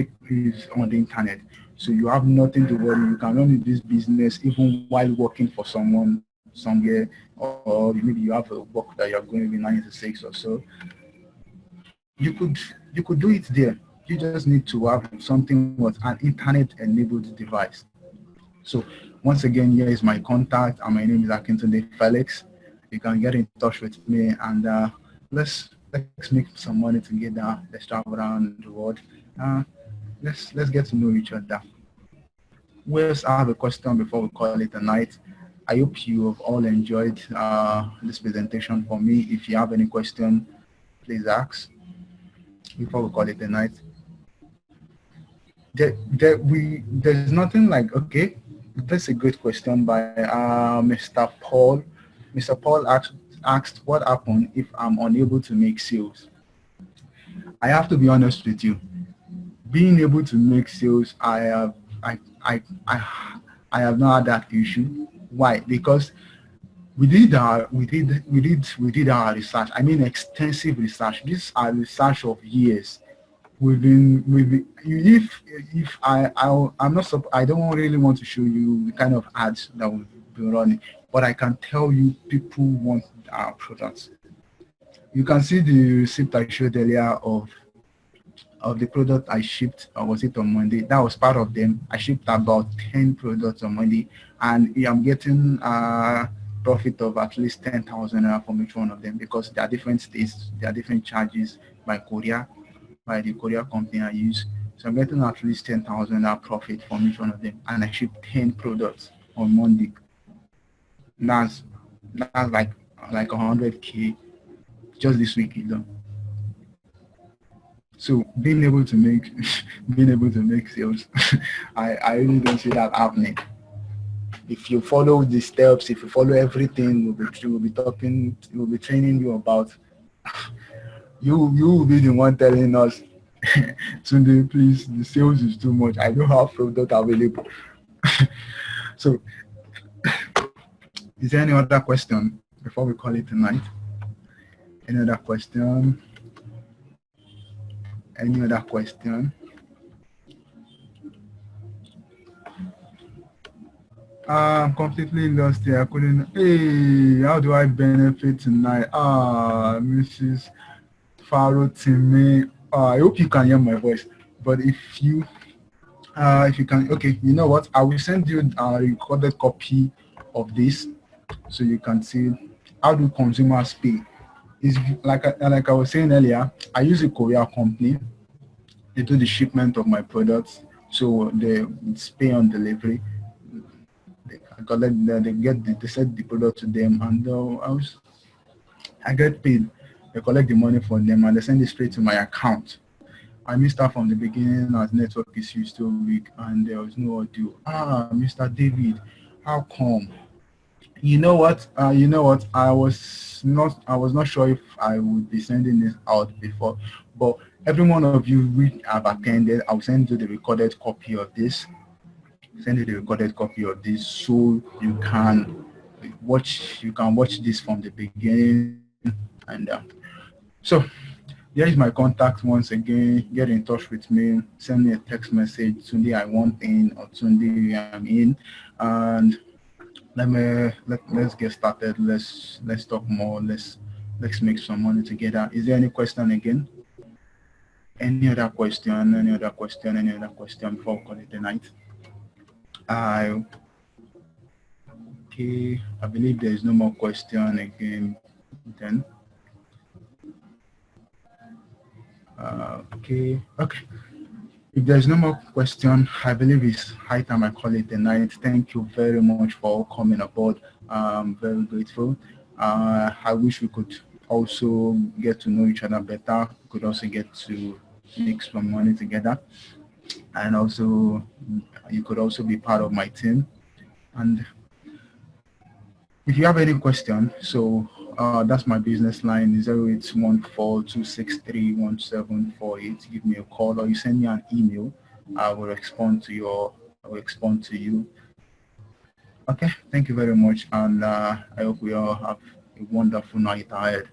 on the internet, so you have nothing to worry. You can run this business even while working for someone somewhere, or maybe you have a work that you're going to be 9 to 6 or so. You could do it there. You just need to have something with an internet-enabled device. So once again, here is my contact, and my name is Akintunde Felix. You can get in touch with me, and let's make some money together. Let's travel around the world. Let's get to know each other. We also have a question before we call it a night. I hope you have all enjoyed this presentation for me. If you have any question, please ask before we call it a night. There's nothing like, okay, that's a good question by Mr. Paul. Mr. Paul asked what happened if I'm unable to make sales. I have to be honest with you. Being able to make sales, I have not had that issue. Why? Because we did our research. I mean, extensive research. These are research of years. If I'm not, I don't really want to show you the kind of ads that we've been running, but I can tell you people want our products. You can see the receipt I showed earlier of the product I shipped, or was it on Monday? That was part of them. I shipped about 10 products on Monday, and I'm getting a profit of at least 10,000 from each one of them, because there are different states, there are different charges by courier, by the courier company I use. So I'm getting at least 10,000 profit from each one of them, and I shipped 10 products on Monday. That's like 100K just this week alone. So being able to make sales, I really don't see that happening. If you follow the steps, if you follow everything we'll be training you about, you will be the one telling us, Tunde, please, the sales is too much. I don't have product available. So is there any other question before we call it tonight? Any other question? Any other question? I'm completely lost here. I couldn't. Hey, how do I benefit tonight? Mrs. Faro Timmy. I hope you can hear my voice. But if you can, okay, you know what? I will send you a recorded copy of this, so you can see how do consumers pay. Is like I was saying earlier, I use a courier company. They do the shipment of my products, so they pay on delivery. They send the product to them, and I get paid. They collect the money from them, and they send it straight to my account. I missed out from the beginning as network issues too weak, and there was no audio. Mr. David, how come? You know what? I was not sure if I would be sending this out before, but every one of you which have attended, I'll send you the recorded copy of this. Send you the recorded copy of this, so you can watch this from the beginning And so here is my contact once again. Get in touch with me. Send me a text message. Tunde, I want in, or Tunde, I'm in. And let's get started. Let's talk more. Let's make some money together. Is there any question again? Any other question? Any other question? Any other question before we call it a night? I Okay. I believe there is no more question again. Then okay. If there's no more question, I believe it's high time I call it a night. Thank you very much for coming aboard. I'm very grateful. I wish we could also get to know each other better. We could also get to make some money together. And also, you could also be part of my team. And if you have any question, so that's my business line, 0814-263-1748. Give me a call or you send me an email. I will respond to you. Okay, thank you very much, and I hope we all have a wonderful night ahead.